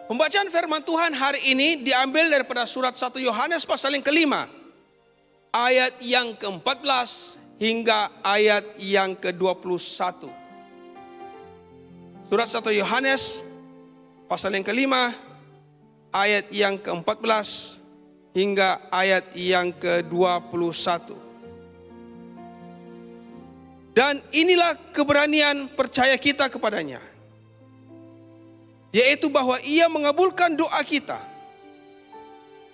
Pembacaan firman Tuhan hari ini diambil daripada surat 1 Yohanes pasal yang kelima, ayat yang ke-14 hingga ayat yang ke-21. Surat 1 Yohanes pasal yang kelima, ayat yang ke-14 hingga ayat yang ke-21. Dan inilah keberanian percaya kita kepadanya, yaitu bahwa Ia mengabulkan doa kita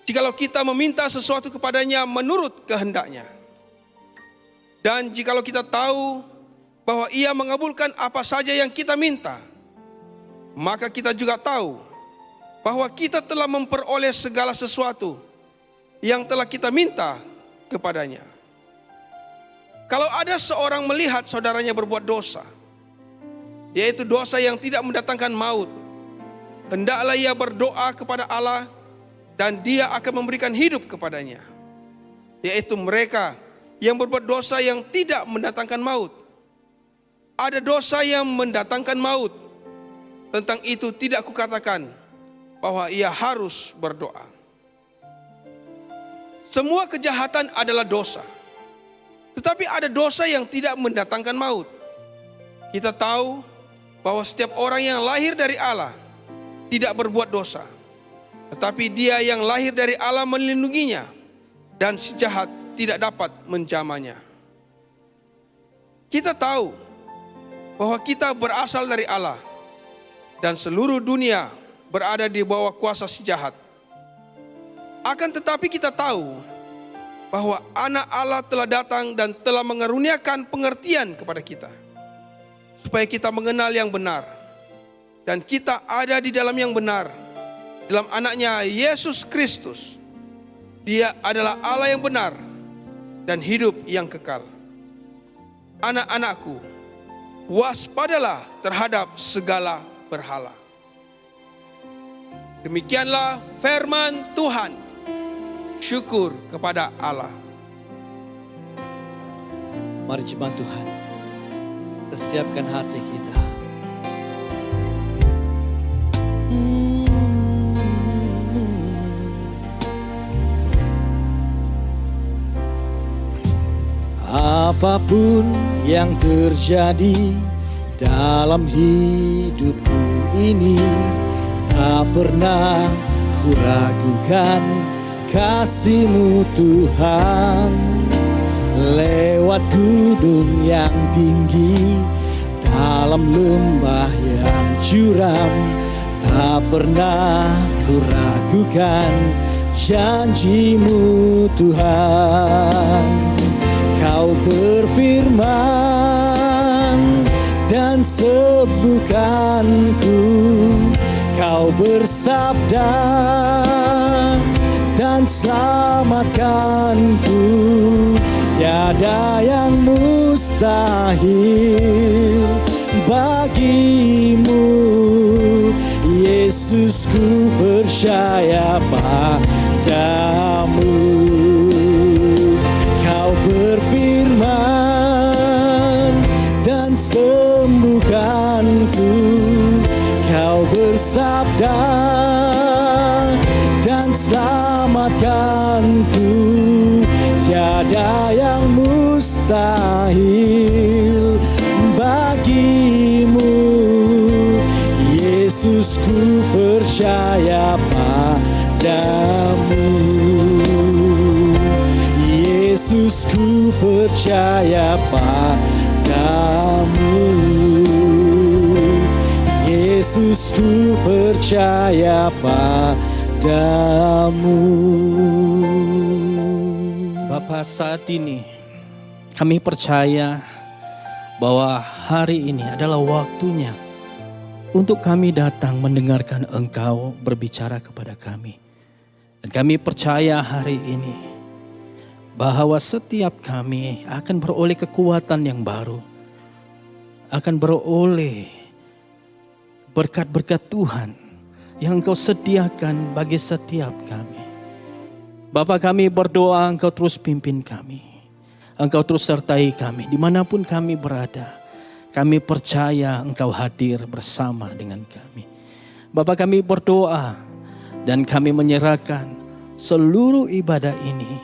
jikalau kita meminta sesuatu kepadanya menurut kehendak-Nya. Dan jikalau kita tahu bahwa Ia mengabulkan apa saja yang kita minta, maka kita juga tahu bahwa kita telah memperoleh segala sesuatu yang telah kita minta kepadanya. Kalau ada seorang melihat saudaranya berbuat dosa, yaitu dosa yang tidak mendatangkan maut, hendaklah ia berdoa kepada Allah dan Dia akan memberikan hidup kepadanya, yaitu mereka yang berbuat dosa yang tidak mendatangkan maut. Ada dosa yang mendatangkan maut, tentang itu tidak kukatakan bahwa ia harus berdoa. Semua kejahatan adalah dosa, tetapi ada dosa yang tidak mendatangkan maut. Kita tahu bahwa setiap orang yang lahir dari Allah tidak berbuat dosa, tetapi Dia yang lahir dari Allah melindunginya, dan si jahat tidak dapat menjamahnya. Kita tahu bahwa kita berasal dari Allah, dan seluruh dunia berada di bawah kuasa si jahat. Akan tetapi kita tahu bahwa Anak Allah telah datang dan telah mengaruniakan pengertian kepada kita, supaya kita mengenal yang benar, dan kita ada di dalam yang benar, dalam Anaknya Yesus Kristus. Dia adalah Allah yang benar dan hidup yang kekal. Anak-anakku, waspadalah terhadap segala berhala. Demikianlah firman Tuhan. Syukur kepada Allah. Mari jemaat Tuhan, kita siapkan hati kita. Apapun yang terjadi dalam hidupku ini, tak pernah kuragukan kasih-Mu Tuhan. Lewat gunung yang tinggi, dalam lembah yang curam, tak pernah kuragukan janji-Mu Tuhan. Kau berfirman dan sembuhkanku, Kau bersabda dan selamatkanku. Tiada yang mustahil bagimu, Yesus, ku percaya padamu. Kau berfirman dan sembuhkanku, Kau bersabda dan selamatkanku. Tiada yang mustahil bagimu, Yesus, ku percaya padamu. Yesus, ku percaya padamu. Yesus, ku percaya padamu. Bapa, saat ini kami percaya bahwa hari ini adalah waktunya untuk kami datang mendengarkan Engkau berbicara kepada kami. Dan kami percaya hari ini bahwa setiap kami akan beroleh kekuatan yang baru, akan beroleh berkat-berkat Tuhan yang Engkau sediakan bagi setiap kami. Bapa, kami berdoa Engkau terus pimpin kami. Engkau terus sertai kami dimanapun kami berada. Kami percaya Engkau hadir bersama dengan kami. Bapa, kami berdoa dan kami menyerahkan seluruh ibadah ini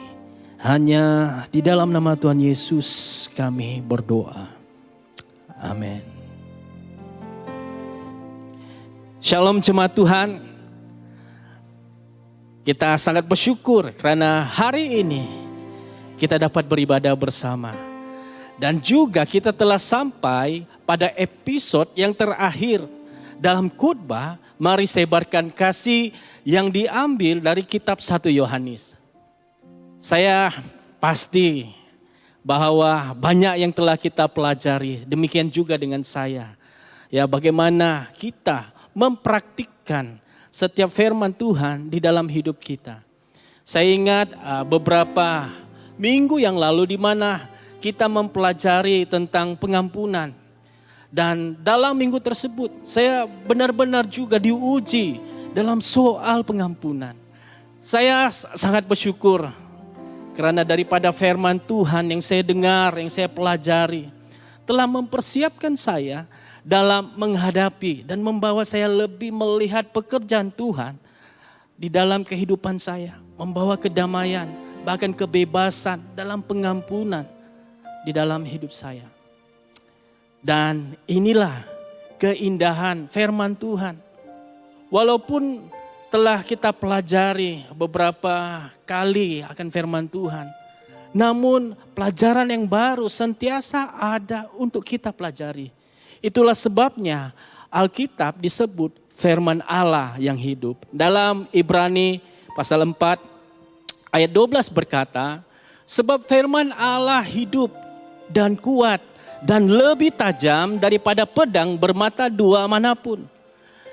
hanya di dalam nama Tuhan Yesus kami berdoa. Amin. Shalom jemaat Tuhan. Kita sangat bersyukur karena hari ini kita dapat beribadah bersama. Dan juga kita telah sampai pada episode yang terakhir dalam khotbah Mari Sebarkan Kasih yang diambil dari kitab 1 Yohanes. Saya pasti bahwa banyak yang telah kita pelajari, demikian juga dengan saya. Ya, bagaimana kita mempraktikkan setiap firman Tuhan di dalam hidup kita. Saya ingat beberapa minggu yang lalu di mana kita mempelajari tentang pengampunan. Dan dalam minggu tersebut saya benar-benar juga diuji dalam soal pengampunan. Saya sangat bersyukur karena daripada firman Tuhan yang saya dengar, yang saya pelajari telah mempersiapkan saya dalam menghadapi dan membawa saya lebih melihat pekerjaan Tuhan di dalam kehidupan saya. Membawa kedamaian, bahkan kebebasan dalam pengampunan di dalam hidup saya. Dan inilah keindahan firman Tuhan. Walaupun telah kita pelajari beberapa kali akan firman Tuhan, namun pelajaran yang baru sentiasa ada untuk kita pelajari. Itulah sebabnya Alkitab disebut firman Allah yang hidup. Dalam Ibrani pasal 4 ayat 12 berkata, sebab firman Allah hidup dan kuat dan lebih tajam daripada pedang bermata dua manapun.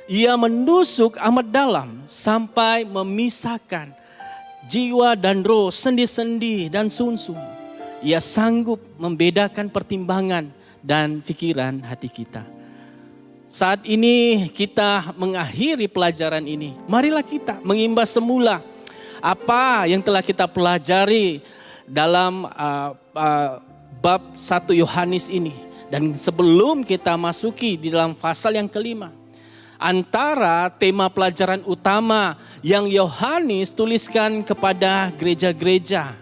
Ia menusuk amat dalam sampai memisahkan jiwa dan roh, sendi-sendi dan sumsum. Ia sanggup membedakan pertimbangan dan pikiran hati kita. Saat ini kita mengakhiri pelajaran ini. Marilah kita mengimbas semula apa yang telah kita pelajari dalam bab 1 Yohanes ini. Dan sebelum kita masuki di dalam pasal yang kelima, antara tema pelajaran utama yang Yohanes tuliskan kepada gereja-gereja.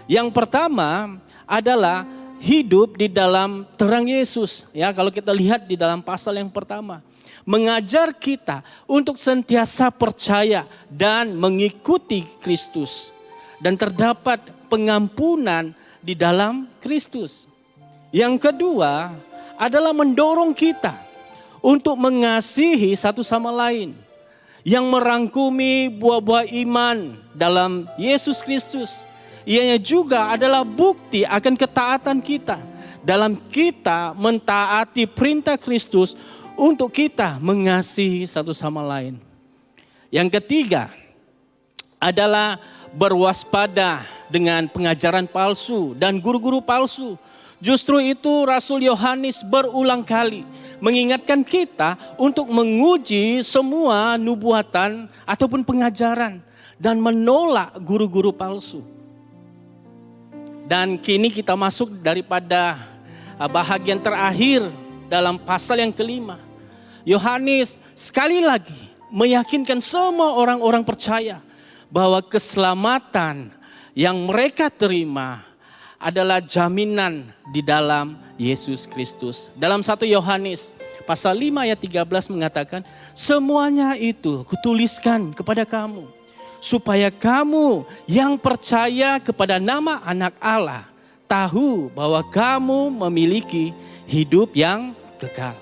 Yang pertama adalah hidup di dalam terang Yesus. Ya, kalau kita lihat di dalam pasal yang pertama, mengajar kita untuk sentiasa percaya dan mengikuti Kristus. Dan terdapat pengampunan di dalam Kristus. Yang kedua adalah mendorong kita untuk mengasihi satu sama lain. Yang merangkumi buah-buah iman dalam Yesus Kristus. Ianya juga adalah bukti akan ketaatan kita. Dalam kita mentaati perintah Kristus untuk kita mengasihi satu sama lain. Yang ketiga adalah berwaspada dengan pengajaran palsu dan guru-guru palsu. Justru itu Rasul Yohanes berulang kali mengingatkan kita untuk menguji semua nubuatan ataupun pengajaran dan menolak guru-guru palsu. Dan kini kita masuk daripada bahagian terakhir dalam pasal yang kelima. Yohanes sekali lagi meyakinkan semua orang-orang percaya bahwa keselamatan yang mereka terima adalah jaminan di dalam Yesus Kristus. Dalam 1 Yohanes pasal 5 ayat 13 mengatakan, semuanya itu kutuliskan kepada kamu, supaya kamu yang percaya kepada nama Anak Allah tahu bahwa kamu memiliki hidup yang kekal.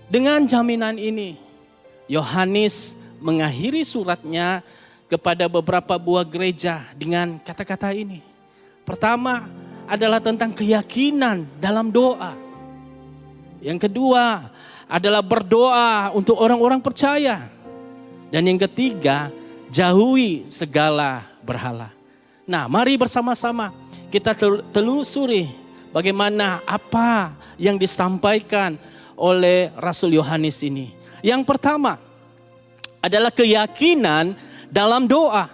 Dengan jaminan ini, Yohanes mengakhiri suratnya kepada beberapa buah gereja dengan kata-kata ini. Pertama adalah tentang keyakinan dalam doa. Yang kedua adalah berdoa untuk orang-orang percaya. Dan yang ketiga, jauhi segala berhala. Nah, mari bersama-sama kita telusuri bagaimana apa yang disampaikan oleh Rasul Yohanes ini. Yang pertama adalah keyakinan dalam doa.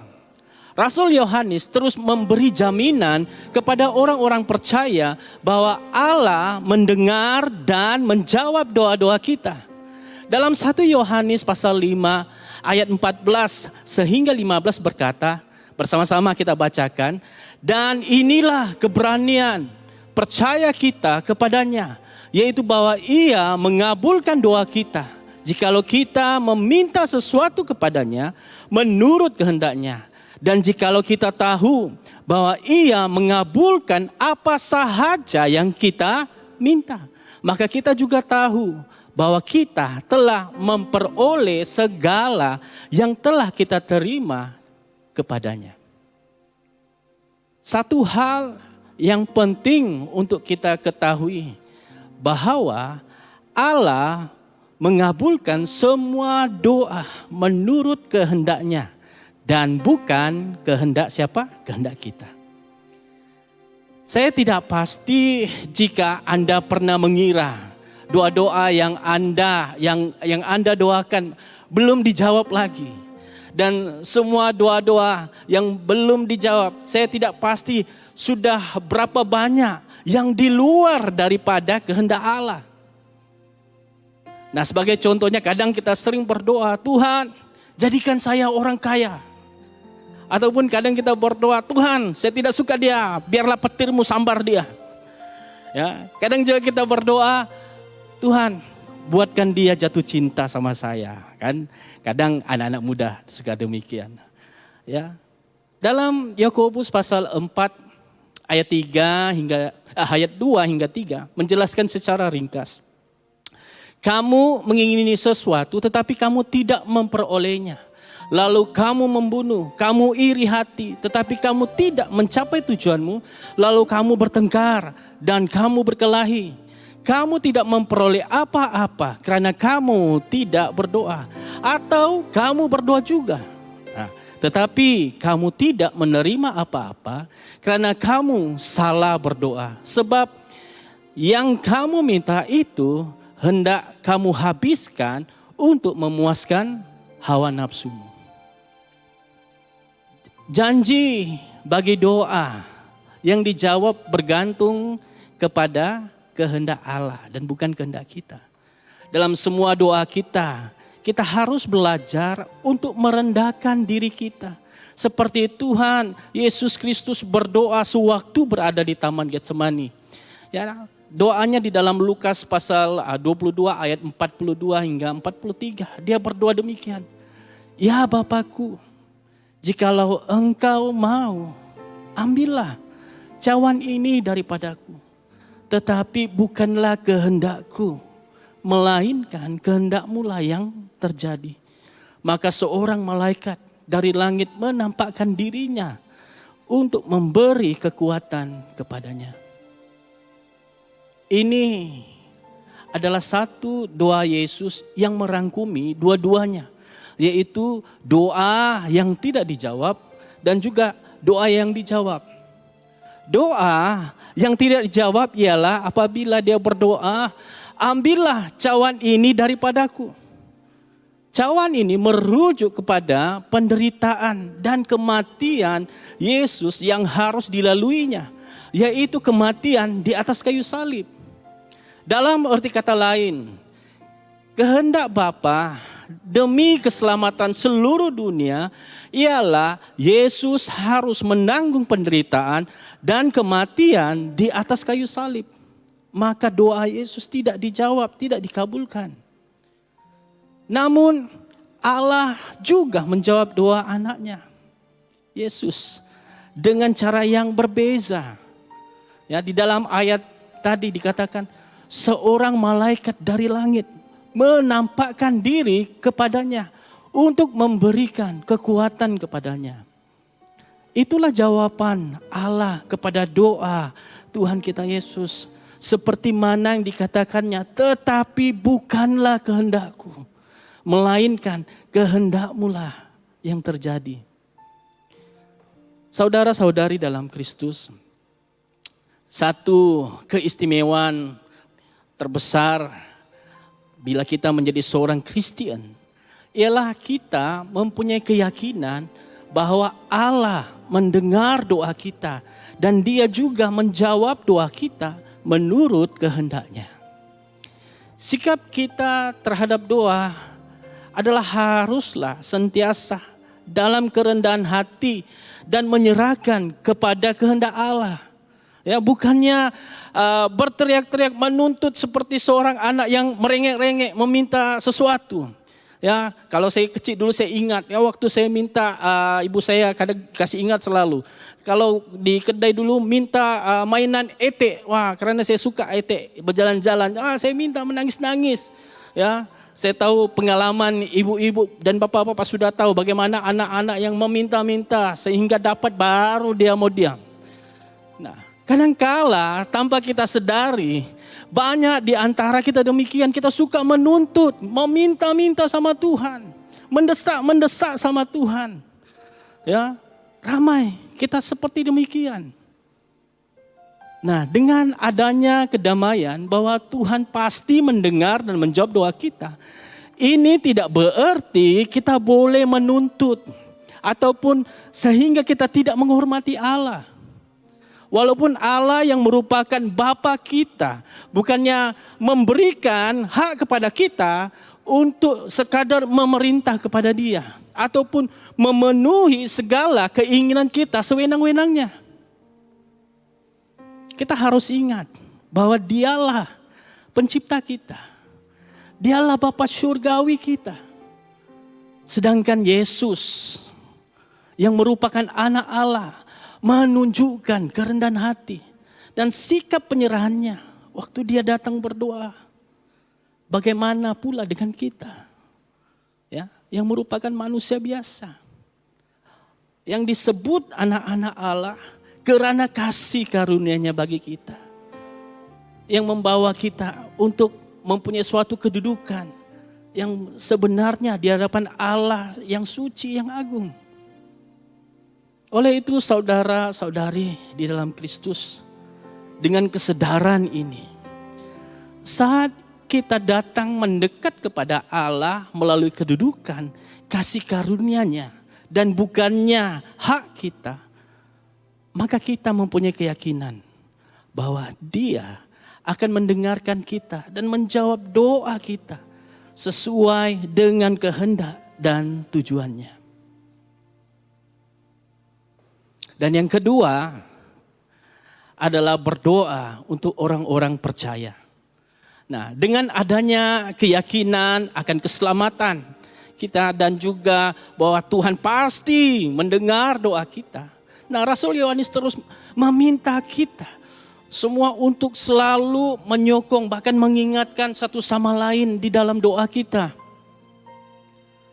Rasul Yohanes terus memberi jaminan kepada orang-orang percaya bahwa Allah mendengar dan menjawab doa-doa kita. Dalam 1 Yohanes pasal 5 ayat 14 sehingga 15 berkata, bersama-sama kita bacakan, dan inilah keberanian percaya kita kepadanya, yaitu bahwa Ia mengabulkan doa kita jikalau kita meminta sesuatu kepadanya menurut kehendaknya. Dan jikalau kita tahu bahwa Ia mengabulkan apa sahaja yang kita minta, maka kita juga tahu bahwa kita telah memperoleh segala yang telah kita terima kepadanya. Satu hal yang penting untuk kita ketahui, bahwa Allah mengabulkan semua doa menurut kehendaknya dan bukan kehendak siapa? Kehendak kita. Saya tidak pasti jika Anda pernah mengira doa-doa yang Anda doakan belum dijawab lagi. Dan semua doa-doa yang belum dijawab, saya tidak pasti sudah berapa banyak yang di luar daripada kehendak Allah. Nah, sebagai contohnya kadang kita sering berdoa, Tuhan jadikan saya orang kaya. Ataupun kadang kita berdoa, Tuhan saya tidak suka dia, biarlah petirmu sambar dia. Ya, kadang juga kita berdoa, Tuhan buatkan dia jatuh cinta sama saya. Kan kadang anak-anak muda suka demikian. Ya. Dalam Yakobus pasal 4 ayat 2 hingga 3 menjelaskan secara ringkas. Kamu mengingini sesuatu tetapi kamu tidak memperolehnya. Lalu kamu membunuh, kamu iri hati tetapi kamu tidak mencapai tujuanmu. Lalu kamu bertengkar dan kamu berkelahi. Kamu tidak memperoleh apa-apa karena kamu tidak berdoa. Atau kamu berdoa juga. Nah, tetapi kamu tidak menerima apa-apa karena kamu salah berdoa. Sebab yang kamu minta itu hendak kamu habiskan untuk memuaskan hawa nafsumu. Janji bagi doa yang dijawab bergantung kepada kehendak Allah dan bukan kehendak kita. Dalam semua doa kita, kita harus belajar untuk merendahkan diri kita. Seperti Tuhan Yesus Kristus berdoa sewaktu berada di Taman Getsemani. Ya, doanya di dalam Lukas pasal 22 ayat 42 hingga 43. Dia berdoa demikian. Ya Bapakku, jikalau Engkau mau, ambillah cawan ini daripadaku. Tetapi bukanlah kehendakku, melainkan kehendak-Mu lah yang terjadi. Maka seorang malaikat dari langit menampakkan dirinya untuk memberi kekuatan kepadanya. Ini adalah satu doa Yesus yang merangkumi dua-duanya. Yaitu doa yang tidak dijawab dan juga doa yang dijawab. Doa yang tidak dijawab ialah apabila dia berdoa, ambillah cawan ini daripadaku. Cawan ini merujuk kepada penderitaan dan kematian Yesus yang harus dilaluinya, yaitu kematian di atas kayu salib. Dalam arti kata lain, kehendak Bapa demi keselamatan seluruh dunia ialah Yesus harus menanggung penderitaan dan kematian di atas kayu salib. Maka doa Yesus tidak dijawab, tidak dikabulkan. Namun Allah juga menjawab doa anaknya, Yesus, dengan cara yang berbeza. Ya, di dalam ayat tadi dikatakan, seorang malaikat dari langit menampakkan diri kepadanya untuk memberikan kekuatan kepadanya. Itulah jawaban Allah kepada doa Tuhan kita Yesus. Seperti mana yang dikatakannya, tetapi bukanlah kehendakku, melainkan kehendak-Mu lah yang terjadi. Saudara-saudari dalam Kristus, satu keistimewaan terbesar bila kita menjadi seorang Kristen ialah kita mempunyai keyakinan bahwa Allah mendengar doa kita dan Dia juga menjawab doa kita menurut kehendaknya. sikap kita terhadap doa adalah haruslah sentiasa dalam kerendahan hati dan menyerahkan kepada kehendak Allah. Ya, bukannya berteriak-teriak menuntut seperti seorang anak yang merengek-rengek meminta sesuatu. Ya, kalau saya kecil dulu saya ingat, ya waktu saya minta ibu saya kadang kasih ingat selalu. Kalau di kedai dulu minta mainan etek, wah karena saya suka etek berjalan-jalan, saya minta menangis-nangis. Ya, saya tahu pengalaman ibu-ibu dan bapak-bapak sudah tahu bagaimana anak-anak yang meminta-minta sehingga dapat baru dia mau diam. Nah, kadangkala tanpa kita sadari, banyak di antara kita demikian, kita suka menuntut, meminta-minta sama Tuhan, mendesak-mendesak sama Tuhan. Ya, ramai kita seperti demikian. Nah, dengan adanya kedamaian bahwa Tuhan pasti mendengar dan menjawab doa kita, ini tidak berarti kita boleh menuntut ataupun sehingga kita tidak menghormati Allah. Walaupun Allah yang merupakan Bapa kita, bukannya memberikan hak kepada kita untuk sekadar memerintah kepada Dia, ataupun memenuhi segala keinginan kita sewenang-wenangnya. Kita harus ingat bahwa Dialah pencipta kita. Dialah Bapa surgawi kita. Sedangkan Yesus yang merupakan anak Allah menunjukkan kerendahan hati dan sikap penyerahannya waktu dia datang berdoa. Bagaimana pula dengan kita, ya, yang merupakan manusia biasa, yang disebut anak-anak Allah karena kasih karunia-Nya bagi kita, yang membawa kita untuk mempunyai suatu kedudukan yang sebenarnya di hadapan Allah yang suci, yang agung. Oleh itu saudara-saudari di dalam Kristus, dengan kesadaran ini, saat kita datang mendekat kepada Allah melalui kedudukan, kasih karunia-Nya, dan bukannya hak kita, maka kita mempunyai keyakinan bahwa Dia akan mendengarkan kita dan menjawab doa kita sesuai dengan kehendak dan tujuannya. Dan yang kedua adalah berdoa untuk orang-orang percaya. Nah, dengan adanya keyakinan akan keselamatan kita dan juga bahwa Tuhan pasti mendengar doa kita. Nah, Rasul Yohanes terus meminta kita semua untuk selalu menyokong bahkan mengingatkan satu sama lain di dalam doa kita.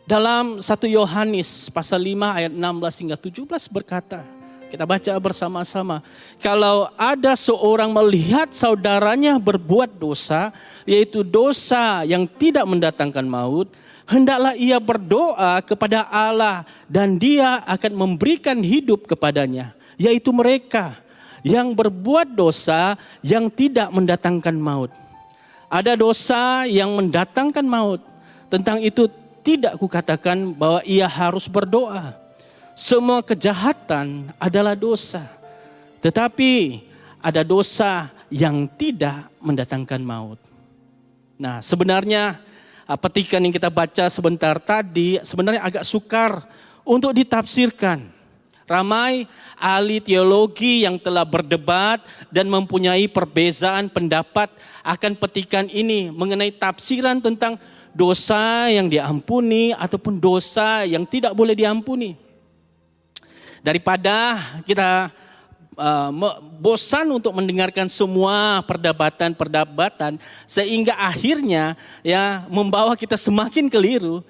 Dalam 1 Yohanes pasal 5 ayat 16 hingga 17 berkata, kita baca bersama-sama. Kalau ada seorang melihat saudaranya berbuat dosa, yaitu dosa yang tidak mendatangkan maut, hendaklah ia berdoa kepada Allah dan Dia akan memberikan hidup kepadanya, yaitu mereka yang berbuat dosa yang tidak mendatangkan maut. Ada dosa yang mendatangkan maut. Tentang itu tidak kukatakan bahwa ia harus berdoa. Semua kejahatan adalah dosa, tetapi ada dosa yang tidak mendatangkan maut. Nah, sebenarnya petikan yang kita baca sebentar tadi sebenarnya agak sukar untuk ditafsirkan. Ramai ahli teologi yang telah berdebat dan mempunyai perbezaan pendapat akan petikan ini mengenai tafsiran tentang dosa yang diampuni ataupun dosa yang tidak boleh diampuni. Daripada kita bosan untuk mendengarkan semua perdebatan sehingga akhirnya ya membawa kita semakin keliru.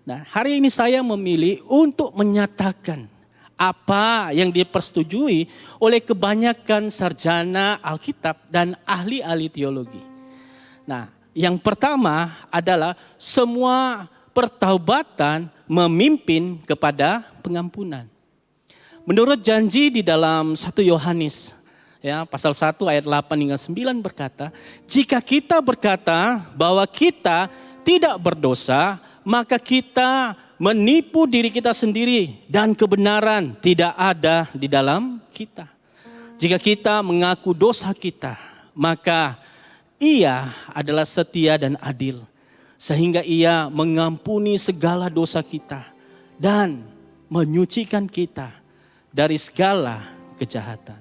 Nah, hari ini saya memilih untuk menyatakan apa yang dipersetujui oleh kebanyakan sarjana Alkitab dan ahli-ahli teologi. Nah, yang pertama adalah semua pertaubatan memimpin kepada pengampunan. Menurut janji di dalam 1 Yohanes ya, pasal 1 ayat 8 hingga 9 berkata, jika kita berkata bahwa kita tidak berdosa, maka kita menipu diri kita sendiri dan kebenaran tidak ada di dalam kita. Jika kita mengaku dosa kita, maka Ia adalah setia dan adil, sehingga Ia mengampuni segala dosa kita dan menyucikan kita dari segala kejahatan.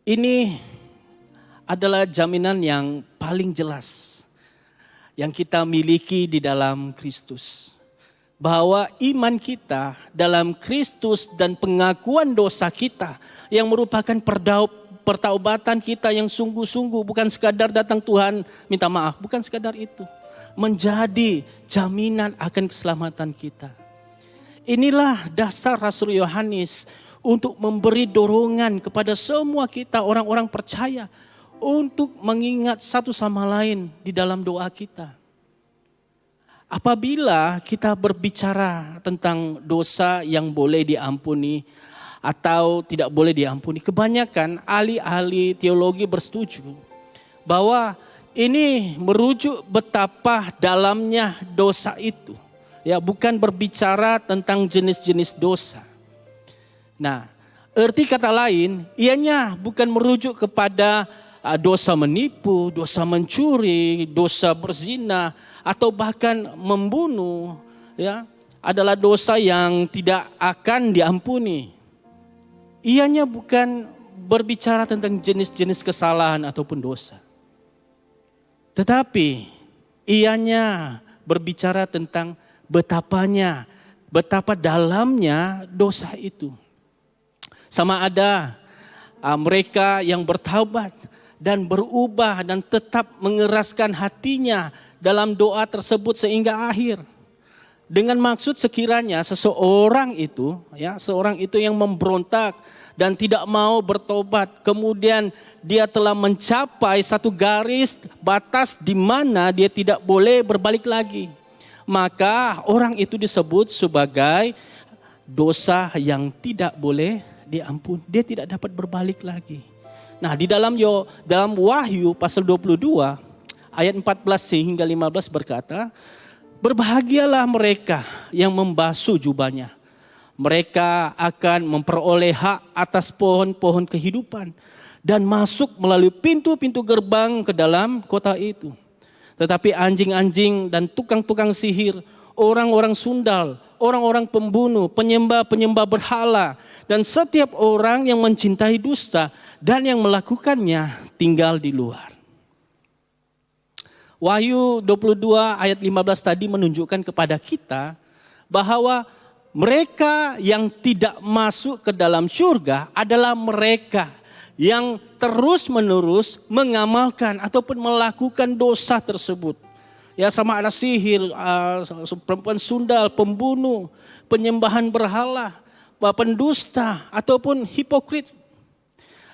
Ini adalah jaminan yang paling jelas yang kita miliki di dalam Kristus. Bahwa iman kita dalam Kristus dan pengakuan dosa kita yang merupakan pertaubatan kita yang sungguh-sungguh, bukan sekadar datang Tuhan minta maaf, bukan sekadar itu. Menjadi jaminan akan keselamatan kita. Inilah dasar Rasul Yohanes untuk memberi dorongan kepada semua kita orang-orang percaya untuk mengingat satu sama lain di dalam doa kita. Apabila kita berbicara tentang dosa yang boleh diampuni atau tidak boleh diampuni, kebanyakan ahli-ahli teologi bersetuju bahwa ini merujuk betapa dalamnya dosa itu. Ya, bukan berbicara tentang jenis-jenis dosa. Nah, arti kata lain, ianya bukan merujuk kepada dosa menipu, dosa mencuri, dosa berzina, atau bahkan membunuh, ya, adalah dosa yang tidak akan diampuni. Ianya bukan berbicara tentang jenis-jenis kesalahan ataupun dosa. Tetapi ianya berbicara tentang betapa dalamnya dosa itu. Sama ada mereka yang bertaubat dan berubah dan tetap mengeraskan hatinya dalam doa tersebut sehingga akhir. Dengan maksud sekiranya seorang itu yang memberontak dan tidak mau bertobat, kemudian dia telah mencapai satu garis batas di mana dia tidak boleh berbalik lagi. Maka orang itu disebut sebagai dosa yang tidak boleh diampuni. Dia tidak dapat berbalik lagi. Nah, di dalam Wahyu pasal 22 ayat 14 hingga 15 berkata, berbahagialah mereka yang membasuh jubahnya. Mereka akan memperoleh hak atas pohon-pohon kehidupan dan masuk melalui pintu-pintu gerbang ke dalam kota itu. Tetapi anjing-anjing dan tukang-tukang sihir, orang-orang sundal, orang-orang pembunuh, penyembah-penyembah berhala, dan setiap orang yang mencintai dusta dan yang melakukannya tinggal di luar. Wahyu 22 ayat 15 tadi menunjukkan kepada kita bahwa mereka yang tidak masuk ke dalam surga adalah mereka yang terus-menerus mengamalkan ataupun melakukan dosa tersebut. Ya, sama ada sihir, perempuan sundal, pembunuh, penyembahan berhala, pendusta ataupun hipokrit.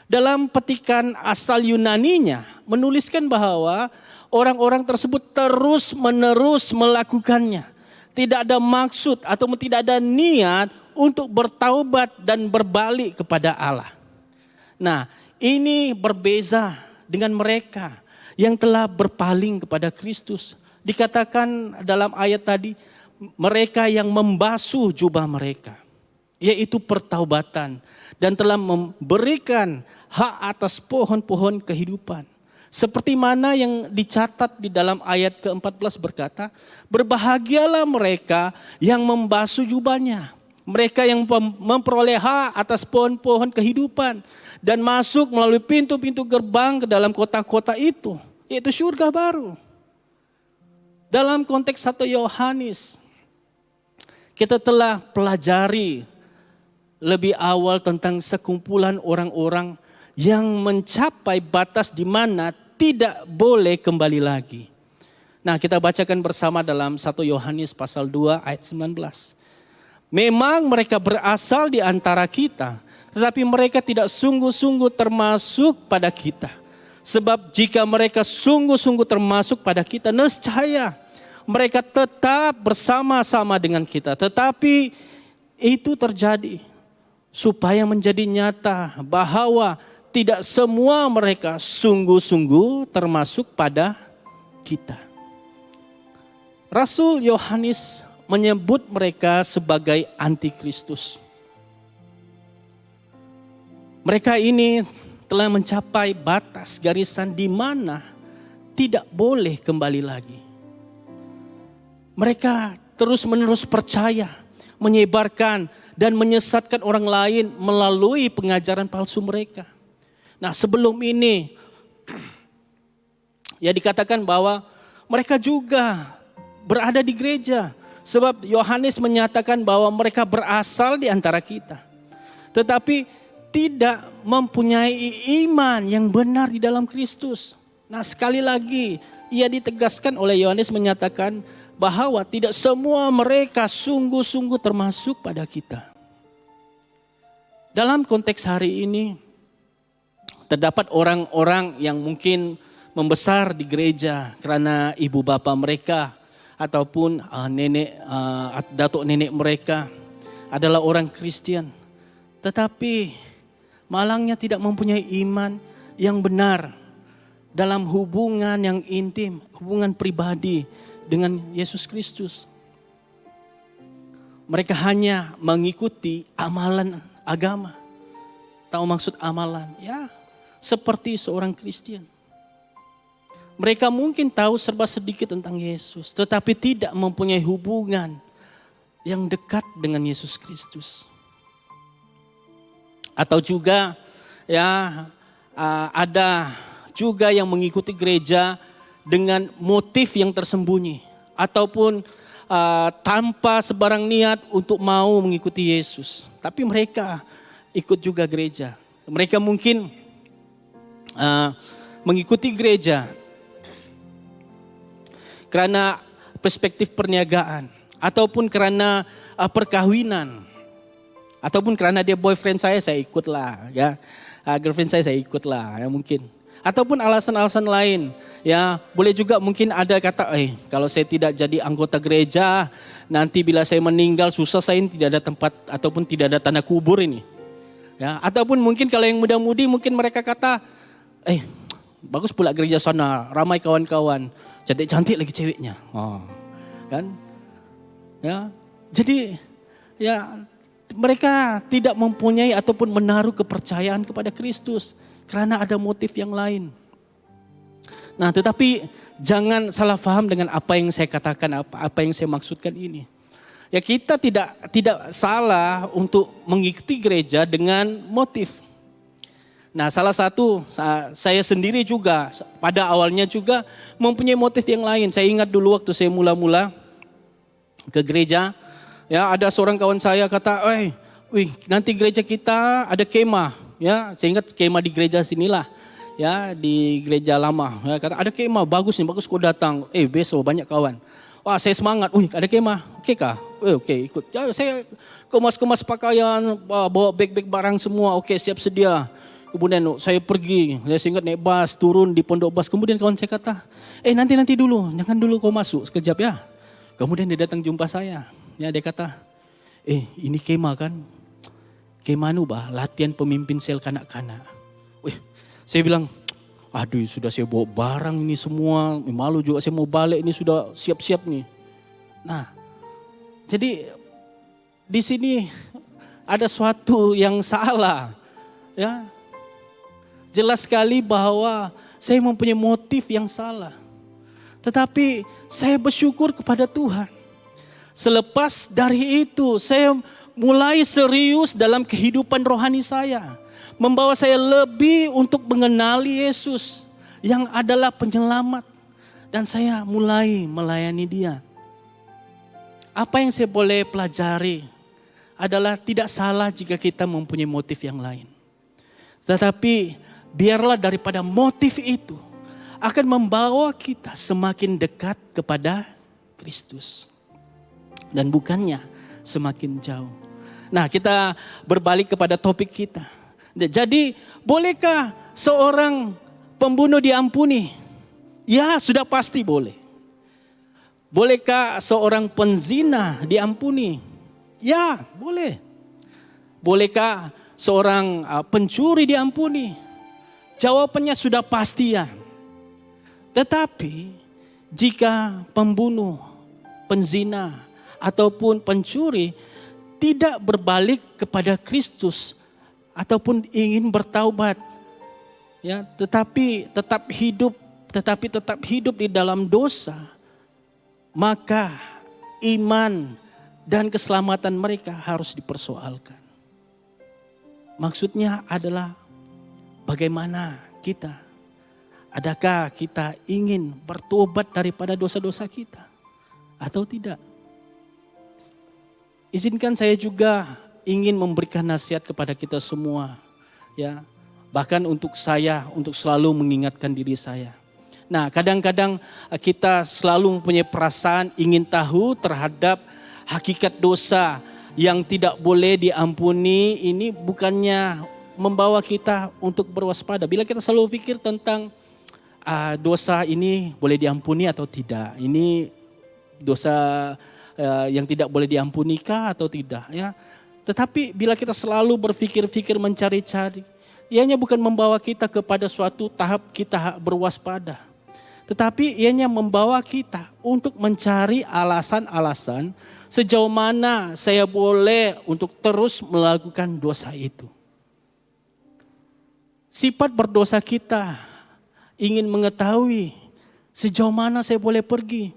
Dalam petikan asal Yunaninya menuliskan bahwa orang-orang tersebut terus-menerus melakukannya. Tidak ada maksud atau tidak ada niat untuk bertaubat dan berbalik kepada Allah. Nah, ini berbeza dengan mereka yang telah berpaling kepada Kristus. Dikatakan dalam ayat tadi, mereka yang membasuh jubah mereka, yaitu pertaubatan, dan telah memberikan hak atas pohon-pohon kehidupan. Seperti mana yang dicatat di dalam ayat ke-14 berkata, berbahagialah mereka yang membasuh jubahnya. Mereka yang memperoleh hak atas pohon-pohon kehidupan dan masuk melalui pintu-pintu gerbang ke dalam kota-kota itu, yaitu surga baru. Dalam konteks 1 Yohanes, kita telah pelajari lebih awal tentang sekumpulan orang-orang yang mencapai batas di mana tidak boleh kembali lagi. Nah, kita bacakan bersama dalam 1 Yohanes pasal 2 ayat 19. Memang mereka berasal di antara kita, tetapi mereka tidak sungguh-sungguh termasuk pada kita. Sebab jika mereka sungguh-sungguh termasuk pada kita, nescaya mereka tetap bersama-sama dengan kita. Tetapi itu terjadi supaya menjadi nyata bahwa tidak semua mereka sungguh-sungguh termasuk pada kita. Rasul Yohanes menyebut mereka sebagai antikristus. Mereka ini telah mencapai batas garisan di mana tidak boleh kembali lagi. Mereka terus-menerus percaya, menyebarkan dan menyesatkan orang lain melalui pengajaran palsu mereka. Nah, sebelum ini ya dikatakan bahwa mereka juga berada di gereja. Sebab Yohanes menyatakan bahwa mereka berasal di antara kita. Tetapi tidak mempunyai iman yang benar di dalam Kristus. Nah, sekali lagi ia ditegaskan oleh Yohanes menyatakan bahwa tidak semua mereka sungguh-sungguh termasuk pada kita. Dalam konteks hari ini terdapat orang-orang yang mungkin membesar di gereja karena ibu bapa mereka ataupun datuk nenek mereka adalah orang Kristen. Tetapi malangnya tidak mempunyai iman yang benar dalam hubungan yang intim, hubungan pribadi dengan Yesus Kristus. Mereka hanya mengikuti amalan agama. Tahu maksud amalan? Ya, seperti seorang Kristen. Mereka mungkin tahu serba sedikit tentang Yesus, tetapi tidak mempunyai hubungan yang dekat dengan Yesus Kristus. Atau juga ya ada juga yang mengikuti gereja dengan motif yang tersembunyi ataupun tanpa sebarang niat untuk mau mengikuti Yesus. Tapi mereka ikut juga gereja. Mereka mungkin mengikuti gereja karena perspektif perniagaan ataupun karena perkawinan ataupun karena dia boyfriend saya ikutlah ya, girlfriend saya ikutlah ya mungkin, ataupun alasan-alasan lain ya. Boleh juga mungkin ada kata kalau saya tidak jadi anggota gereja nanti bila saya meninggal susah, saya ini tidak ada tempat ataupun tidak ada tanah kubur ini ya. Ataupun mungkin kalau yang muda-mudi mungkin mereka kata bagus pula gereja sana, ramai kawan-kawan, cantik-cantik lagi ceweknya. Kan? Ya. Jadi ya mereka tidak mempunyai ataupun menaruh kepercayaan kepada Kristus karena ada motif yang lain. Nah, tetapi jangan salah paham dengan apa yang saya katakan, apa yang saya maksudkan ini. Ya, kita tidak salah untuk mengikuti gereja dengan motif. Nah, salah satu saya sendiri juga pada awalnya juga mempunyai motif yang lain. Saya ingat dulu waktu saya mula-mula ke gereja, ya ada seorang kawan saya kata, nanti gereja kita ada kemah, ya saya ingat kemah di gereja sinilah, ya di gereja lama, ya, kata ada kemah bagus nih, bagus kau datang, besok banyak kawan. Wah saya semangat, ada kemah, oke kah? Oke ikut. Ya, saya kemas-kemas pakaian, bawa beg-beg barang semua, oke siap sedia. Kemudian saya pergi, saya ingat naik bas, turun di pondok bas. Kemudian kawan saya kata, nanti dulu, jangan dulu kau masuk sekejap ya. Kemudian dia datang jumpa saya, ya dia kata, ini kemah kan? Kemah latihan pemimpin sel kanak-kanak. Saya bilang, aduh sudah saya bawa barang ini semua, malu juga saya mau balik ini sudah siap-siap nih. Nah, jadi di sini ada suatu yang salah, ya. Jelas sekali bahwa saya mempunyai motif yang salah. Tetapi saya bersyukur kepada Tuhan. Selepas dari itu saya mulai serius dalam kehidupan rohani saya. Membawa saya lebih untuk mengenali Yesus yang adalah penyelamat. Dan saya mulai melayani dia. Apa yang saya boleh pelajari adalah tidak salah jika kita mempunyai motif yang lain. Tetapi biarlah daripada motif itu akan membawa kita semakin dekat kepada Kristus. Dan bukannya semakin jauh. Nah, kita berbalik kepada topik kita. Jadi, bolehkah seorang pembunuh diampuni? Ya, sudah pasti boleh. Bolehkah seorang penzina diampuni? Ya, boleh. Bolehkah seorang pencuri diampuni? Jawabannya sudah pasti ya. Tetapi jika pembunuh, penzina ataupun pencuri tidak berbalik kepada Kristus ataupun ingin bertaubat, ya, tetapi tetap hidup di dalam dosa, maka iman dan keselamatan mereka harus dipersoalkan. Maksudnya adalah bagaimana kita, adakah kita ingin bertobat daripada dosa-dosa kita atau tidak? Izinkan saya juga ingin memberikan nasihat kepada kita semua, ya. Bahkan untuk saya, untuk selalu mengingatkan diri saya. Nah, kadang-kadang kita selalu mempunyai perasaan ingin tahu terhadap hakikat dosa yang tidak boleh diampuni. Ini bukannya membawa kita untuk berwaspada. Bila kita selalu pikir tentang dosa ini boleh diampuni atau tidak. Ini dosa yang tidak boleh diampunikah atau tidak, ya. Tetapi bila kita selalu berpikir-pikir mencari-cari, ianya bukan membawa kita kepada suatu tahap kita berwaspada. Tetapi ianya membawa kita untuk mencari alasan-alasan sejauh mana saya boleh untuk terus melakukan dosa itu. Sifat berdosa kita ingin mengetahui sejauh mana saya boleh pergi.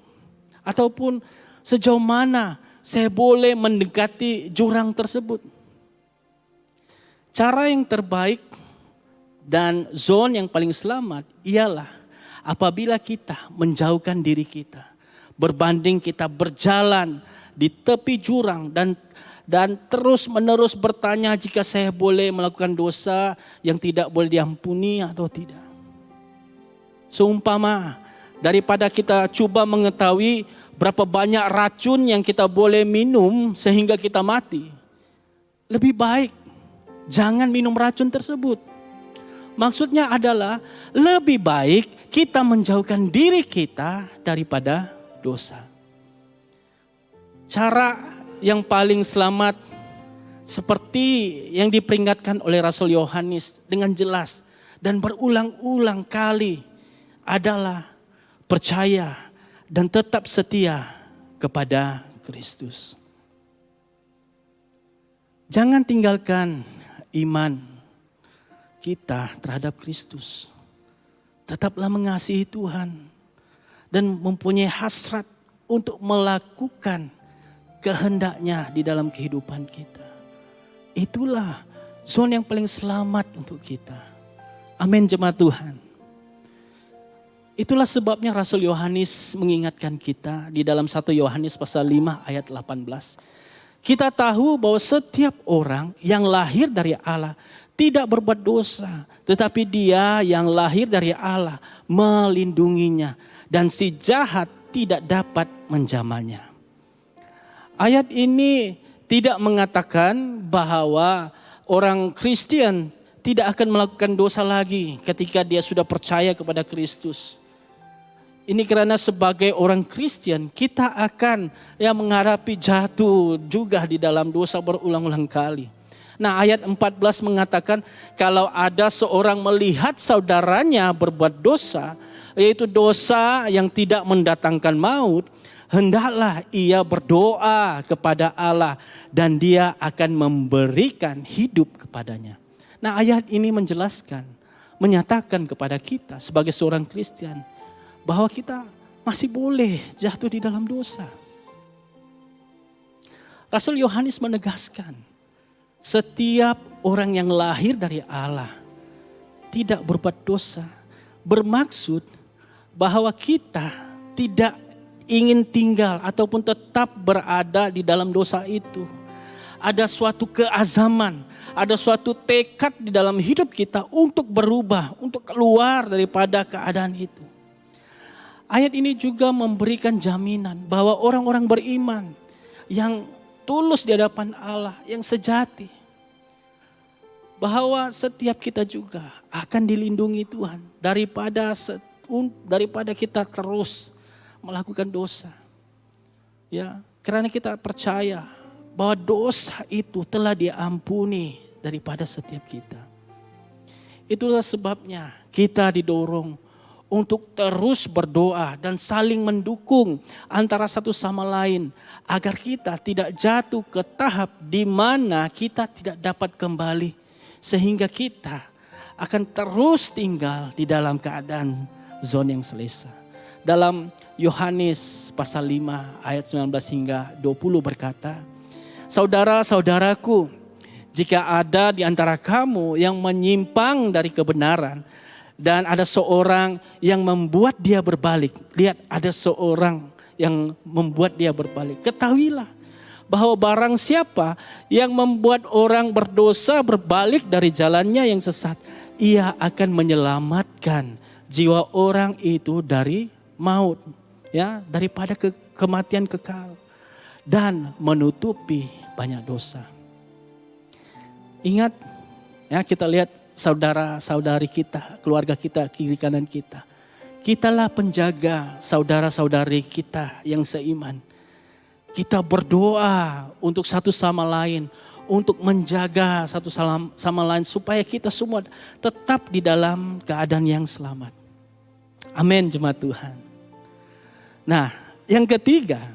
Ataupun sejauh mana saya boleh mendekati jurang tersebut. Cara yang terbaik dan zona yang paling selamat ialah apabila kita menjauhkan diri kita. Berbanding kita berjalan di tepi jurang dan terus menerus bertanya jika saya boleh melakukan dosa yang tidak boleh diampuni atau tidak. Seumpama daripada kita coba mengetahui berapa banyak racun yang kita boleh minum sehingga kita mati. Lebih baik jangan minum racun tersebut. Maksudnya adalah lebih baik kita menjauhkan diri kita daripada dosa. Cara yang paling selamat seperti yang diperingatkan oleh Rasul Yohanes dengan jelas dan berulang-ulang kali adalah percaya dan tetap setia kepada Kristus. Jangan tinggalkan iman kita terhadap Kristus. Tetaplah mengasihi Tuhan dan mempunyai hasrat untuk melakukan kehendaknya di dalam kehidupan kita. Itulah zona yang paling selamat untuk kita. Amin, jemaat Tuhan. Itulah sebabnya Rasul Yohanes mengingatkan kita di dalam 1 Yohanes pasal 5 ayat 18. Kita tahu bahwa setiap orang yang lahir dari Allah tidak berbuat dosa. Tetapi dia yang lahir dari Allah melindunginya. Dan si jahat tidak dapat menjamahnya. Ayat ini tidak mengatakan bahwa orang Kristen tidak akan melakukan dosa lagi ketika dia sudah percaya kepada Kristus. Ini karena sebagai orang Kristen kita akan menghadapi jatuh juga di dalam dosa berulang-ulang kali. Nah, ayat 14 mengatakan kalau ada seorang melihat saudaranya berbuat dosa, yaitu dosa yang tidak mendatangkan maut, hendaklah ia berdoa kepada Allah dan dia akan memberikan hidup kepadanya. Nah, ayat ini menjelaskan, menyatakan kepada kita sebagai seorang Kristen bahwa kita masih boleh jatuh di dalam dosa. Rasul Yohanes menegaskan, setiap orang yang lahir dari Allah tidak berbuat dosa. Bermaksud bahwa kita tidak ingin tinggal ataupun tetap berada di dalam dosa itu. Ada suatu keazaman, ada suatu tekad di dalam hidup kita untuk berubah, untuk keluar daripada keadaan itu. Ayat ini juga memberikan jaminan bahwa orang-orang beriman yang tulus di hadapan Allah, yang sejati, bahwa setiap kita juga akan dilindungi Tuhan daripada kita terus melakukan dosa. Ya, karena kita percaya bahwa dosa itu telah diampuni daripada setiap kita. Itulah sebabnya kita didorong untuk terus berdoa dan saling mendukung antara satu sama lain agar kita tidak jatuh ke tahap di mana kita tidak dapat kembali sehingga kita akan terus tinggal di dalam keadaan zona yang selesa. Dalam Yohanes pasal 5 ayat 19 hingga 20 berkata, "Saudara-saudaraku, jika ada di antara kamu yang menyimpang dari kebenaran dan ada seorang yang membuat dia berbalik." Lihat, ada seorang yang membuat dia berbalik. Ketahuilah bahwa barang siapa yang membuat orang berdosa berbalik dari jalannya yang sesat, ia akan menyelamatkan jiwa orang itu dari maut, ya, daripada kematian kekal dan menutupi banyak dosa. Ingat, ya, kita lihat saudara-saudari kita, keluarga kita, kiri kanan kita. Kitalah penjaga saudara-saudari kita yang seiman. Kita berdoa untuk satu sama lain, untuk menjaga satu sama lain supaya kita semua tetap di dalam keadaan yang selamat. Amin, jemaat Tuhan. Nah, yang ketiga,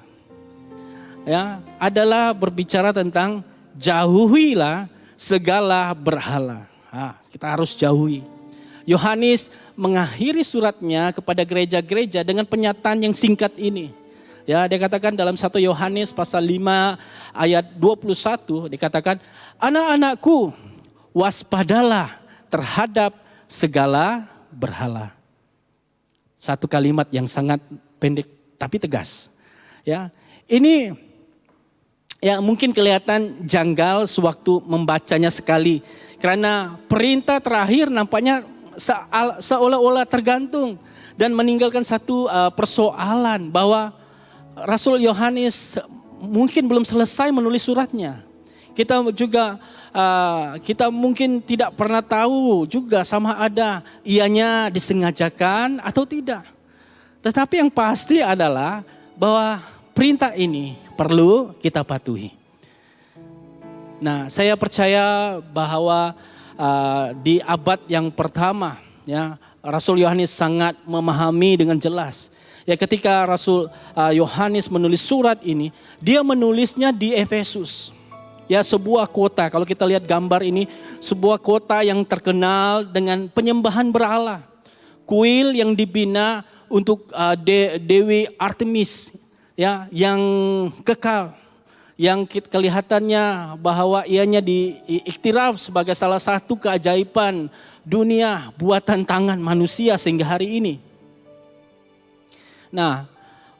ya, adalah berbicara tentang jauhilah segala berhala. Kita harus jauhi. Yohanes mengakhiri suratnya kepada gereja-gereja dengan pernyataan yang singkat ini. Ya, dia katakan dalam 1 Yohanes pasal 5 ayat 21, dikatakan, "Anak-anakku, waspadalah terhadap segala berhala." Satu kalimat yang sangat pendek tapi tegas. Ya, ini ya mungkin kelihatan janggal sewaktu membacanya sekali. Karena perintah terakhir nampaknya seolah-olah tergantung dan meninggalkan satu persoalan bahwa Rasul Yohanes mungkin belum selesai menulis suratnya. Kita juga kita mungkin tidak pernah tahu juga sama ada ianya disengajakan atau tidak. Tetapi yang pasti adalah bahwa perintah ini perlu kita patuhi. Nah, saya percaya bahwa di abad yang pertama, ya, Rasul Yohanes sangat memahami dengan jelas. Ya, ketika Rasul Yohanes menulis surat ini, dia menulisnya di Efesus. Ya, sebuah kota, kalau kita lihat gambar ini, sebuah kota yang terkenal dengan penyembahan berhala. Kuil yang dibina untuk Dewi Artemis, ya, yang kekal. Yang kelihatannya bahwa ianya diiktiraf sebagai salah satu keajaiban dunia buatan tangan manusia sehingga hari ini. Nah,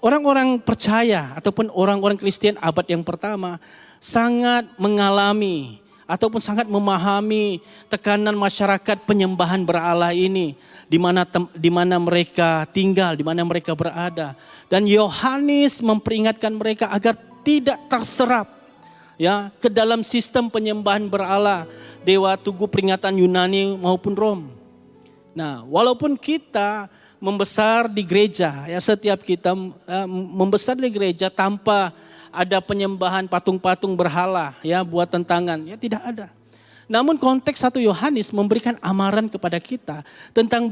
orang-orang percaya ataupun orang-orang Kristen abad yang pertama sangat mengalami ataupun sangat memahami tekanan masyarakat penyembahan berhala ini, di mana mereka tinggal, di mana mereka berada. Dan Yohanes memperingatkan mereka agar tidak terserap, ya, ke dalam sistem penyembahan berhala dewa tugu peringatan Yunani maupun Rom. Nah, walaupun kita membesar di gereja, ya, setiap kita membesar di gereja tanpa ada penyembahan patung-patung berhala, ya, buatan tangan, ya, tidak ada. Namun konteks 1 Yohanes memberikan amaran kepada kita tentang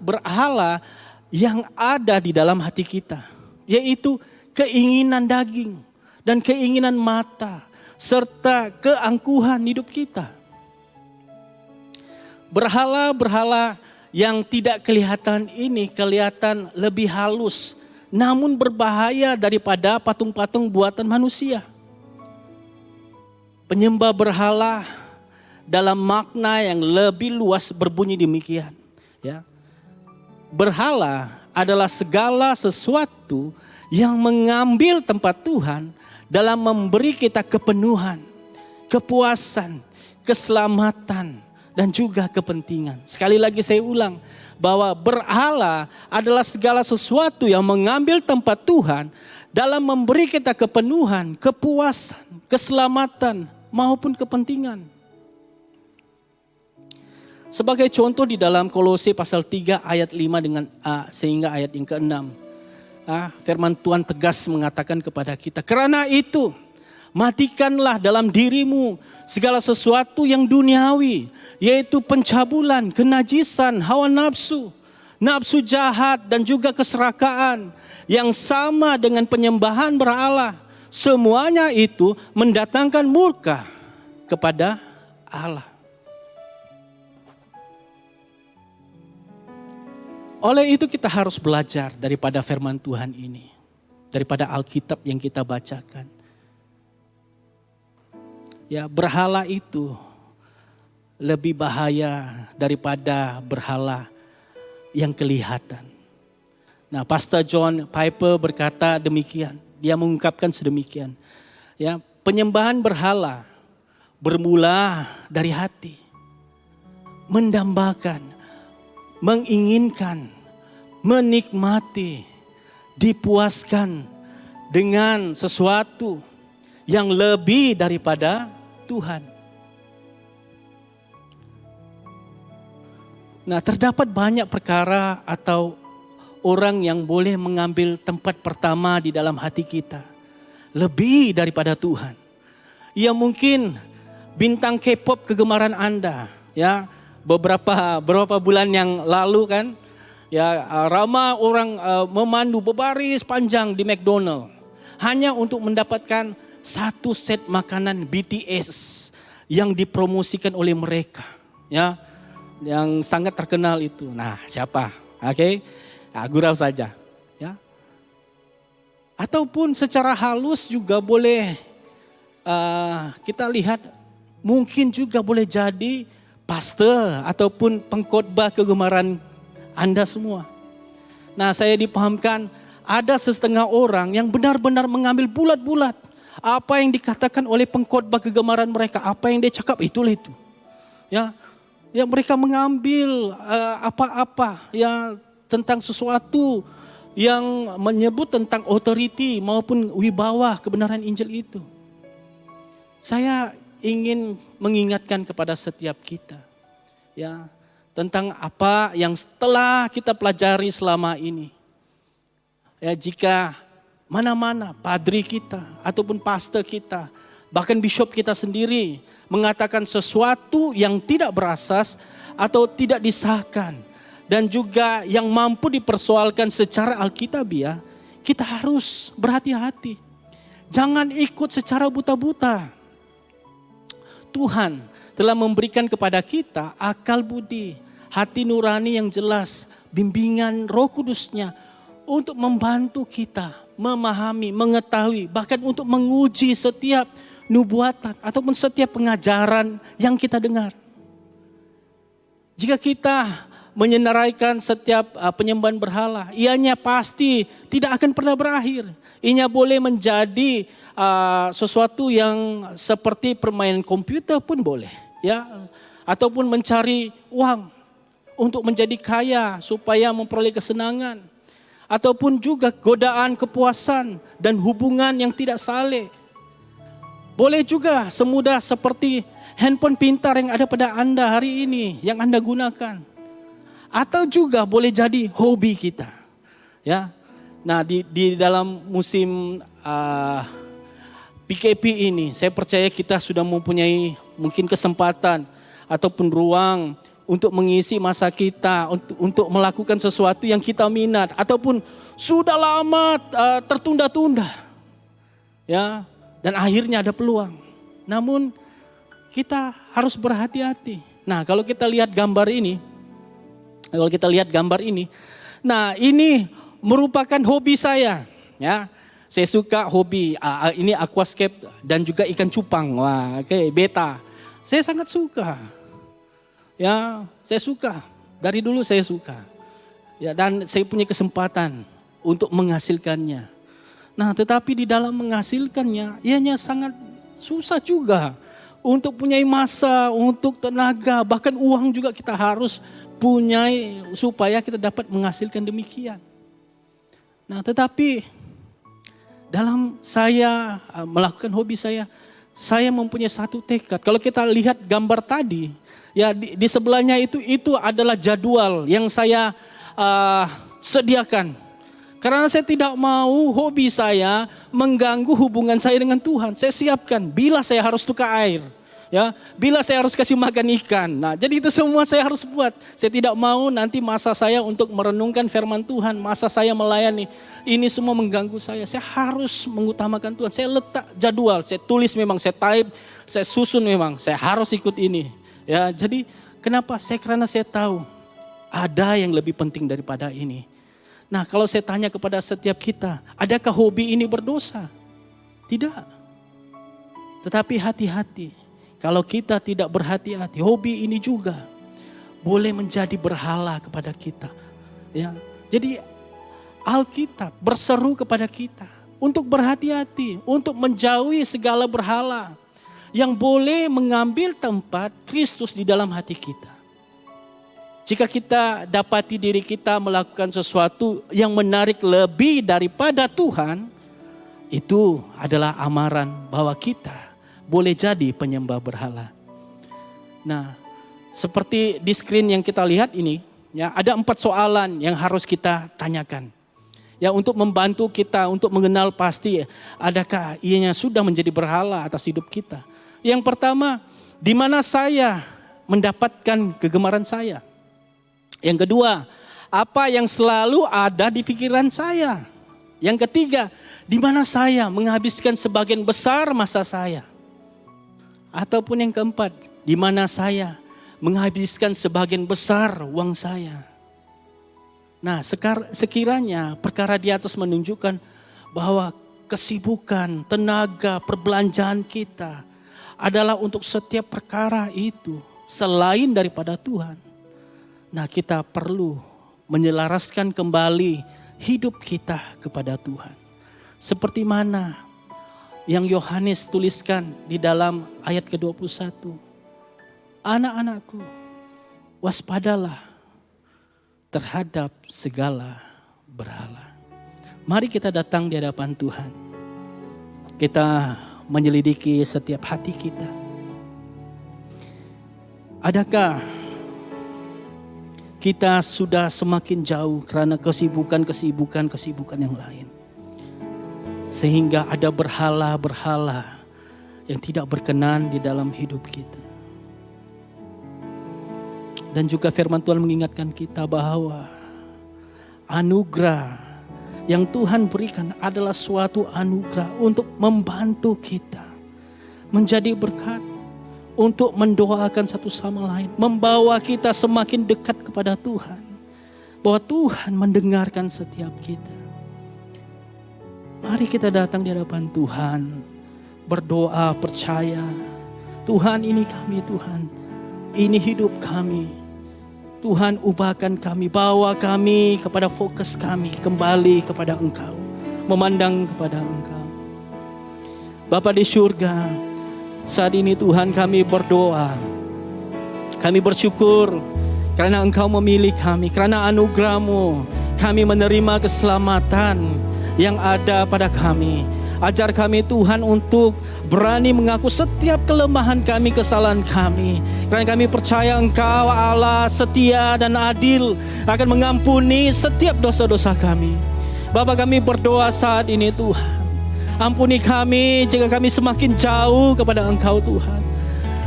berhala yang ada di dalam hati kita, yaitu keinginan daging dan keinginan mata, serta keangkuhan hidup kita. Berhala-berhala yang tidak kelihatan ini kelihatan lebih halus, namun berbahaya daripada patung-patung buatan manusia. Penyembah berhala dalam makna yang lebih luas berbunyi demikian. Ya. Berhala adalah segala sesuatu yang mengambil tempat Tuhan dalam memberi kita kepenuhan, kepuasan, keselamatan, dan juga kepentingan. Sekali lagi saya ulang, bahwa berhala adalah segala sesuatu yang mengambil tempat Tuhan dalam memberi kita kepenuhan, kepuasan, keselamatan, maupun kepentingan. Sebagai contoh di dalam Kolose pasal 3 ayat 5 dengan sehingga ayat yang ke-6. Firman Tuhan tegas mengatakan kepada kita, "Karena itu, matikanlah dalam dirimu segala sesuatu yang duniawi, yaitu pencabulan, kenajisan, hawa nafsu, nafsu jahat, dan juga keserakaan yang sama dengan penyembahan berhala. Semuanya itu mendatangkan murka kepada Allah." Oleh itu kita harus belajar daripada firman Tuhan ini. Daripada Alkitab yang kita bacakan. Ya, berhala itu lebih bahaya daripada berhala yang kelihatan. Nah, Pastor John Piper berkata demikian. Dia mengungkapkan sedemikian. Ya, penyembahan berhala bermula dari hati. Mendambakan, menginginkan, menikmati, dipuaskan dengan sesuatu yang lebih daripada Tuhan. Nah, terdapat banyak perkara atau orang yang boleh mengambil tempat pertama di dalam hati kita. Lebih daripada Tuhan. Ya, mungkin bintang K-pop kegemaran Anda. Ya, beberapa bulan yang lalu kan. Ya, ramai orang memandu berbaris panjang di McDonald hanya untuk mendapatkan satu set makanan BTS yang dipromosikan oleh mereka, ya, yang sangat terkenal itu. Nah, siapa? Oke, gurau saja, ya. Ataupun secara halus juga boleh kita lihat, mungkin juga boleh jadi pastor ataupun pengkhotbah kegemaran Anda semua. Nah, saya dipahamkan ada setengah orang yang benar-benar mengambil bulat-bulat apa yang dikatakan oleh pengkhotbah kegemaran mereka, apa yang dia cakap itulah itu. Ya, yang mereka mengambil apa-apa ya tentang sesuatu yang menyebut tentang otoriti maupun wibawa kebenaran Injil itu. Saya ingin mengingatkan kepada setiap kita, ya, tentang apa yang telah kita pelajari selama ini. Ya, jika mana-mana padri kita ataupun pastor kita, bahkan bishop kita sendiri mengatakan sesuatu yang tidak berasas atau tidak disahkan dan juga yang mampu dipersoalkan secara alkitabiah, kita harus berhati-hati. Jangan ikut secara buta-buta. Tuhan telah memberikan kepada kita akal budi, hati nurani yang jelas, bimbingan Roh Kudus-Nya untuk membantu kita memahami, mengetahui, bahkan untuk menguji setiap nubuatan ataupun setiap pengajaran yang kita dengar. Jika kita menyenaraikan setiap penyembahan berhala, ianya pasti tidak akan pernah berakhir. Ianya boleh menjadi sesuatu yang seperti permainan komputer pun boleh, ya, ataupun mencari uang untuk menjadi kaya supaya memperoleh kesenangan, ataupun juga godaan kepuasan dan hubungan yang tidak saleh. Boleh juga semudah seperti handphone pintar yang ada pada Anda hari ini yang Anda gunakan, atau juga boleh jadi hobi kita, ya. Nah, di dalam musim PKP ini, saya percaya kita sudah mempunyai mungkin kesempatan ataupun ruang untuk mengisi masa kita, untuk melakukan sesuatu yang kita minat ataupun sudah lama tertunda-tunda, ya, dan akhirnya ada peluang. Namun kita harus berhati-hati. Nah, kalau kita lihat gambar ini, nah ini merupakan hobi saya, ya. Saya suka hobi ini aquascape dan juga ikan cupang. Wah, oke, beta. Saya sangat suka. Ya, saya suka. Dari dulu saya suka. Ya, dan saya punya kesempatan untuk menghasilkannya. Nah, tetapi di dalam menghasilkannya, ianya sangat susah juga. Untuk punya masa, untuk tenaga, bahkan uang juga kita harus punya supaya kita dapat menghasilkan demikian. Nah, tetapi dalam saya melakukan hobi saya mempunyai satu tekad. Kalau kita lihat gambar tadi, ya di sebelahnya itu adalah jadwal yang saya sediakan. Karena saya tidak mau hobi saya mengganggu hubungan saya dengan Tuhan. Saya siapkan bila saya harus tukar air, ya, bila saya harus kasih makan ikan. Nah, jadi itu semua saya harus buat. Saya tidak mau nanti masa saya untuk merenungkan firman Tuhan, masa saya melayani, ini semua mengganggu saya. Saya harus mengutamakan Tuhan. Saya letak jadwal, saya tulis memang, saya type, saya susun memang, saya harus ikut ini. Ya, jadi kenapa? Karena saya tahu Ada yang lebih penting daripada ini. Nah, kalau saya tanya kepada setiap kita, adakah hobi ini berdosa? Tidak. Tetapi hati-hati. Kalau kita tidak berhati-hati, hobi ini juga boleh menjadi berhala kepada kita. Ya. Jadi Alkitab berseru kepada kita untuk berhati-hati, untuk menjauhi segala berhala yang boleh mengambil tempat Kristus di dalam hati kita. Jika kita dapati diri kita melakukan sesuatu yang menarik lebih daripada Tuhan, itu adalah amaran bahwa kita boleh jadi penyembah berhala. Nah, seperti di screen yang kita lihat ini, ya, ada 4 soalan yang harus kita tanyakan. Ya, untuk membantu kita untuk mengenal pasti adakah ianya sudah menjadi berhala atas hidup kita. Yang pertama, di mana saya mendapatkan kegemaran saya? Yang kedua, apa yang selalu ada di pikiran saya? Yang ketiga, di mana saya menghabiskan sebagian besar masa saya? Ataupun yang keempat, di mana saya menghabiskan sebagian besar uang saya? Nah, sekiranya perkara di atas menunjukkan bahwa kesibukan, tenaga, perbelanjaan kita adalah untuk setiap perkara itu selain daripada Tuhan. Nah, kita perlu menyelaraskan kembali hidup kita kepada Tuhan. Seperti mana yang Yohanes tuliskan di dalam ayat ke-21. Anak-anakku, waspadalah terhadap segala berhala. Mari kita datang di hadapan Tuhan. Kita menyelidiki setiap hati kita. Adakah kita sudah semakin jauh karena kesibukan yang lain. Sehingga ada berhala-berhala yang tidak berkenan di dalam hidup kita. Dan juga firman Tuhan mengingatkan kita bahwa anugerah yang Tuhan berikan adalah suatu anugerah untuk membantu kita menjadi berkat. Untuk mendoakan satu sama lain. Membawa kita semakin dekat kepada Tuhan. Bahwa Tuhan mendengarkan setiap kita. Mari kita datang di hadapan Tuhan. Berdoa, percaya. Tuhan, ini kami Tuhan. Ini hidup kami. Tuhan, ubahkan kami. Bawa kami kepada fokus kami. Kembali kepada Engkau. Memandang kepada Engkau. Bapa di surga, saat ini Tuhan kami berdoa. Kami bersyukur karena Engkau memilih kami. Karena anugerah-Mu kami menerima keselamatan yang ada pada kami. Ajar kami Tuhan untuk berani mengaku setiap kelemahan kami, kesalahan kami. Karena kami percaya Engkau Allah setia dan adil akan mengampuni setiap dosa-dosa kami. Bapa, kami berdoa saat ini Tuhan. Ampuni kami jika kami semakin jauh kepada Engkau Tuhan.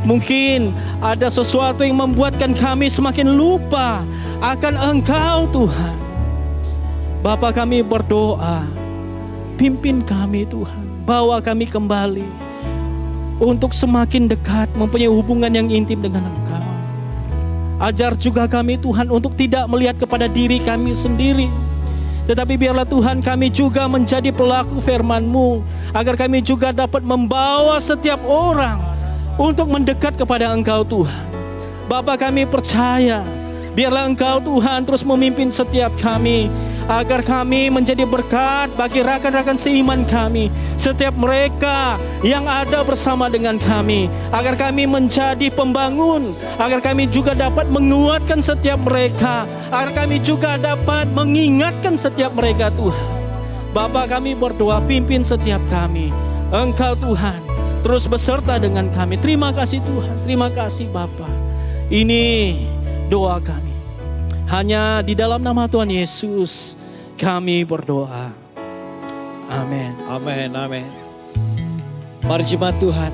Mungkin ada sesuatu yang membuatkan kami semakin lupa akan Engkau Tuhan. Bapa, kami berdoa, pimpin kami Tuhan. Bawa kami kembali untuk semakin dekat mempunyai hubungan yang intim dengan Engkau. Ajar juga kami Tuhan untuk tidak melihat kepada diri kami sendiri. Tetapi biarlah Tuhan kami juga menjadi pelaku firman-Mu. Agar kami juga dapat membawa setiap orang untuk mendekat kepada Engkau Tuhan. Bapa, kami percaya. Biarlah Engkau Tuhan terus memimpin setiap kami. Agar kami menjadi berkat bagi rakan-rakan seiman kami. Setiap mereka yang ada bersama dengan kami. Agar kami menjadi pembangun. Agar kami juga dapat menguatkan setiap mereka. Agar kami juga dapat mengingatkan setiap mereka Tuhan. Bapa, kami berdoa, pimpin setiap kami. Engkau Tuhan terus beserta dengan kami. Terima kasih Tuhan. Terima kasih Bapa. Ini doa kami. Hanya di dalam nama Tuhan Yesus kami berdoa. Amin. Amin, amin. Mari jemaat Tuhan,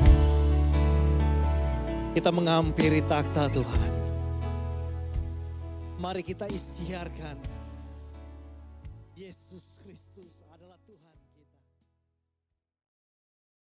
kita menghampiri takhta Tuhan. Mari kita isytiharkan Yesus Kristus.